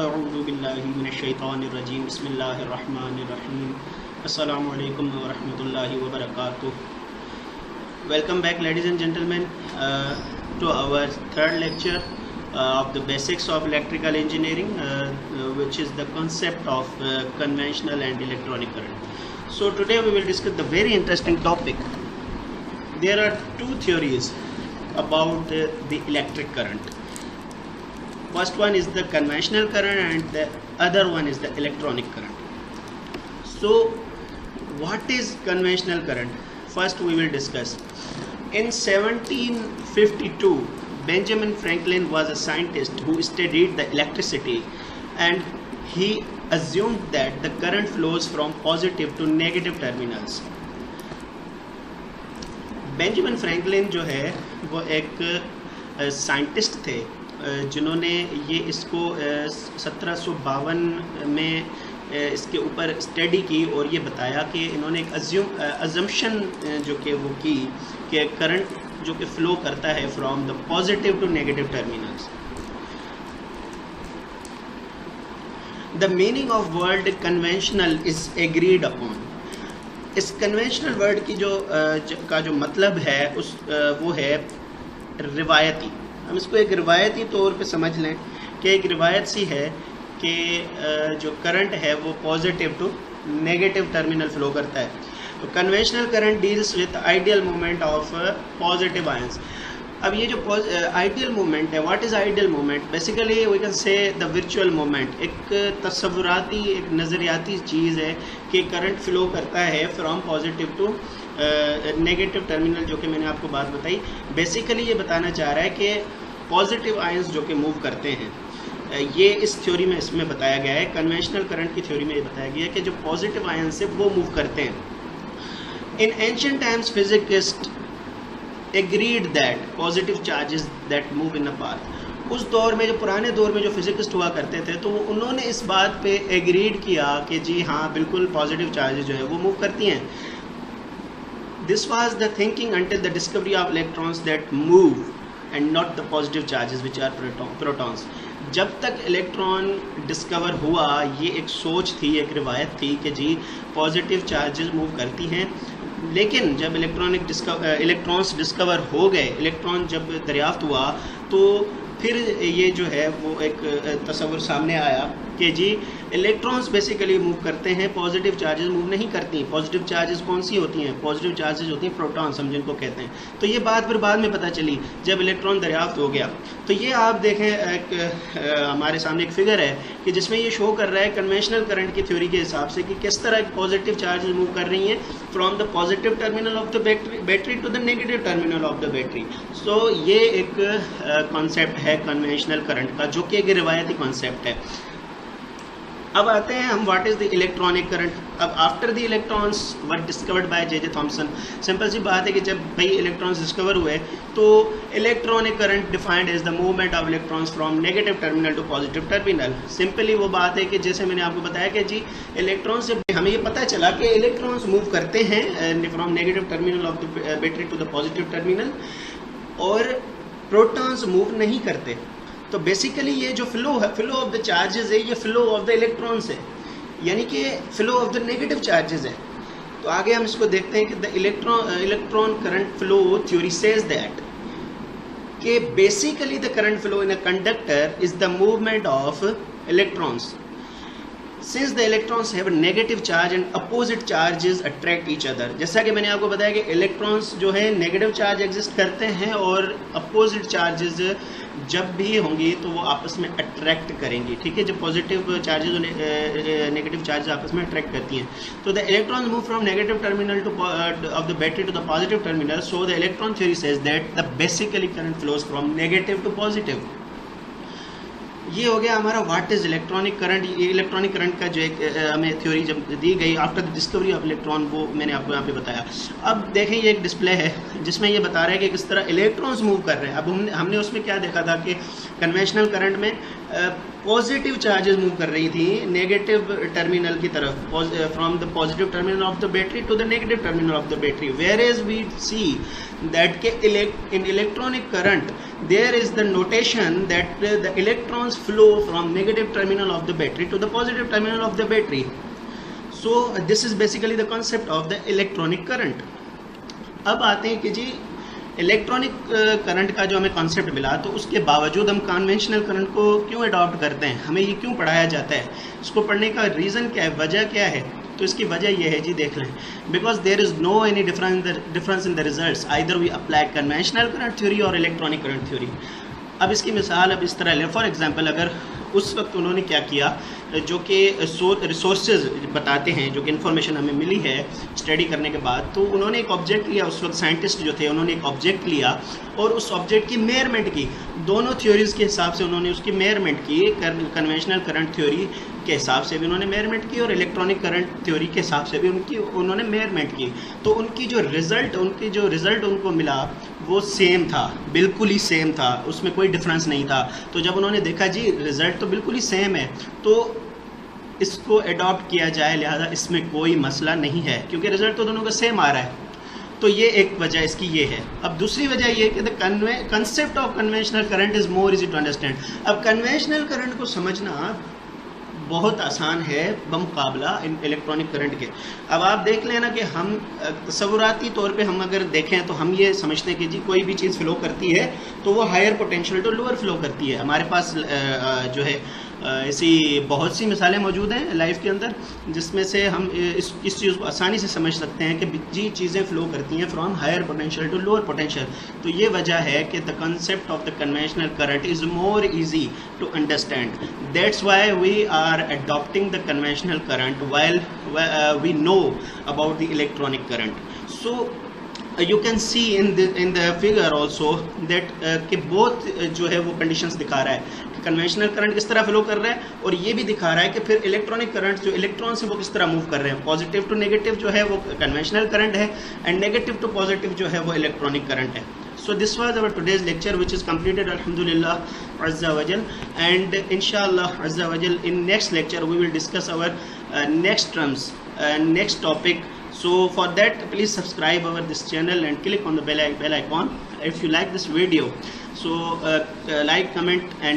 अऊज़ुबिल्लाहिमिनश्शैतानिर्रजीम बिस्मिल्लाहिर्रहमानिर्रहीम अस्सलामु अलैकुम व रहमतुल्लाहि व बरकातुहू. Welcome back, ladies and gentlemen, to our third lecture of the basics of electrical engineering, which is the concept of conventional and electronic current. So today we will discuss the very interesting topic. There are two theories about the electric current. First one is the conventional current and the other one is the electronic current. So what is conventional current? First we will discuss. In 1752, Benjamin Franklin was a scientist who studied the electricity, and he assumed that the current flows from positive to negative terminals. Benjamin Franklin जो है वो एक scientist थे जिन्होंने ये इसको 1752 में इसके ऊपर स्टडी की और ये बताया कि इन्होंने एक अजम्पशन जो कि वो की कि करंट जो कि फ्लो करता है from the positive to negative terminals. The meaning of word conventional is agreed upon. इस कन्वेंशनल वर्ड की जो मतलब है वो है रिवायती. हम इसको एक रिवायती तौर पे समझ लें कि एक रिवायत सी है कि जो करंट है वो positive to negative terminal flow करता है. तो conventional current deals with ideal movement of positive ions. अब ये जो आइडियल मूवमेंट है, what is ideal movement? Basically we can say the virtual movement. एक तस्वुराती, एक नज़रियाती चीज़ है कि करंट फ्लो करता है from positive to negative terminal, जो कि मैंने आपको बात बताई. बेसिकली ये बताना चाह रहा है कि पॉजिटिव आयंस जो कि मूव करते हैं, ये इस थ्योरी में इसमें बताया गया है. कन्वेंशनल करंट की थ्योरी में ये बताया गया है कि जो पॉजिटिव आयंस है वो मूव करते हैं. इन ancient times physicist agreed that positive charges that move in a path. उस दौर में, जो पुराने दौर में जो फिजिसिस्ट हुआ करते थे, तो उन्होंने इस बात पे एग्रीड किया कि जी हाँ, बिल्कुल पॉजिटिव चार्जेस जो है वो मूव करती हैं. This was the thinking until the discovery of electrons that move and not the positive charges which are protons. जब तक इलेक्ट्रॉन डिस्कवर हुआ, ये एक सोच थी, एक रिवायत थी कि जी पॉजिटिव चार्जेस मूव करती हैं. लेकिन जब इलेक्ट्रॉन्स डिस्कवर हो गए, इलेक्ट्रॉन जब दरियाफ्त हुआ, तो फिर ये जो है वो एक तस्वुर सामने आया कि जी इलेक्ट्रॉन्स बेसिकली मूव करते हैं, पॉजिटिव चार्जेस मूव नहीं करती. पॉजिटिव चार्जेस कौन सी होती हैं? पॉजिटिव चार्जेस होती हैं प्रोटॉन्स, हम जिनको कहते हैं. तो ये बात फिर बाद में पता चली जब इलेक्ट्रॉन दरियाफ्त हो गया. तो ये आप देखें, हमारे सामने एक फिगर है कि जिसमें ये शो कर रहा है कन्वेंशनल करंट की थ्योरी के हिसाब से कि किस तरह पॉजिटिव चार्जेस मूव कर रही हैं from the positive terminal of the battery to the negative terminal of the battery. So ये एक कॉन्सेप्ट है कन्वेंशनल करंट का, जो कि एक रिवायती कॉन्सेप्ट है. अब आते हैं हम what is the electronic current. अब after the electrons were discovered by J Thomson. Simple सी बात है कि जब भाई इलेक्ट्रॉन्स डिस्कवर हुए, तो electronic current defined as the movement of electrons from negative terminal to positive terminal. Simply वो बात है कि जैसे मैंने आपको बताया कि जी इलेक्ट्रॉन से हमें ये पता चला कि इलेक्ट्रॉन्स मूव करते हैं from negative terminal of the battery to the positive terminal, और प्रोटॉन्स मूव नहीं करते. तो बेसिकली ये जो फ्लो है, फ्लो ऑफ द चार्जेस है, ये फ्लो ऑफ द इलेक्ट्रॉन्स है, यानी कि flow of the negative charges है. तो आगे हम इसको देखते हैं कि the electron current flow theory says that कि basically the current flow in a conductor is the movement of electrons. Since the electrons have negative charge and opposite charges attract each other. जैसा कि मैंने आपको बताया कि electrons जो है negative charge exist करते हैं, और अपोजिट चार्जेस जब भी होंगी तो वो आपस में अट्रैक्ट करेंगी. ठीक है, जब पॉजिटिव चार्जेस और नेगेटिव चार्जेस आपस में अट्रैक्ट करती हैं. तो the electrons move from negative terminal to of the battery to the positive terminal. So the electron theory says that the basically current flows from negative to positive. ये हो गया हमारा what is electronic current. Electronic current का जो एक हमें theory जब दी गई after the discovery of electron, वो मैंने आपको यहाँ पे बताया. अब देखें, ये एक डिस्प्ले है जिसमें ये बता रहा है कि किस तरह इलेक्ट्रॉन्स मूव कर रहे हैं. अब हमने उसमें क्या देखा था कि कन्वेंशनल करंट में पॉजिटिव चार्जेस मूव कर रही थी नेगेटिव टर्मिनल की तरफ, from the positive terminal of the battery to the negative terminal of the battery. Whereas we see that के in electronic current there is the notation that the electrons flow from negative terminal of the battery to the positive terminal of the battery. So this is basically the concept of the electronic current. अब आते हैं कि जी electronic current का जो हमें concept मिला, तो उसके बावजूद हम कन्वेंशनल करंट को क्यों अडॉप्ट करते हैं, हमें ये क्यों पढ़ाया जाता है, इसको पढ़ने का रीज़न क्या है, वजह क्या है? तो इसकी वजह यह है जी, देख लें, because there is no any difference in the results, either we apply conventional current theory और इलेक्ट्रॉनिक करंट थ्योरी। अब इसकी मिसाल अब इस तरह लें, फॉर एग्जांपल अगर उस वक्त उन्होंने क्या किया, जो कि रिसोर्सेज बताते हैं, जो कि इन्फॉर्मेशन हमें मिली है स्टडी करने के बाद, तो उन्होंने एक ऑब्जेक्ट लिया, उस वक्त साइंटिस्ट जो थे उन्होंने एक ऑब्जेक्ट लिया और उस ऑब्जेक्ट की मेजरमेंट की, दोनों थ्योरीज़ के हिसाब से उन्होंने उसकी मेजरमेंट की, कन्वेंशनल करंट थ्योरी के हिसाब से भी उन्होंने मेजरमेंट की और इलेक्ट्रॉनिक करंट थ्योरी के हिसाब से भी उन्होंने मेजरमेंट की। तो उनकी जो रिज़ल्ट उनको मिला वो सेम था, बिल्कुल ही सेम था, उसमें कोई डिफरेंस नहीं था। तो जब उन्होंने देखा जी रिज़ल्ट तो बिल्कुल ही सेम है, तो इसको अडॉप्ट किया जाए, लिहाजा इसमें कोई मसला नहीं है, क्योंकि रिज़ल्ट तो दोनों का सेम आ रहा है। तो ये एक वजह इसकी ये है। अब दूसरी वजह ये है कि the concept of conventional current is more easy to understand. अब कन्वेंशनल करंट को समझना बहुत आसान है बमुकाबला इन इलेक्ट्रॉनिक करंट के। अब आप देख लेना कि हम तसव्वुराती तौर पे हम अगर देखें तो हम ये समझते हैं कि जी कोई भी चीज़ फ्लो करती है तो वो higher potential to lower flow करती है। हमारे पास जो है ऐसी बहुत सी मिसालें मौजूद हैं लाइफ के अंदर, जिसमें से हम इस चीज़ को आसानी से समझ सकते हैं कि जी चीज़ें फ्लो करती हैं from higher potential to lower potential. तो ये वजह है कि the concept of the conventional current is more easy to understand. That's why we are adopting the conventional current while we know about the electronic current. So you can see in the figure also that कि both जो है वो conditions दिखा रहा है कि conventional current किस तरह फ्लो कर रहा है, और ये भी दिखा रहा है कि फिर इलेक्ट्रॉनिक करंट जो इलेक्ट्रॉन्स है वो किस तरह मूव कर रहे हैं। पॉजिटिव टू नेगेटिव जो है वो कन्वेंशनल करंट है एंड नेगेटिव टू पॉजिटिव जो है वो इलेक्ट्रॉनिक करंट है। So this was our today's lecture, which is completed alhamdulillah azza wa jal, and inshallah azza wa jal in next lecture we will discuss our next terms, next topic. So for that please subscribe our this channel and click on the bell icon if you like this video. So like, comment and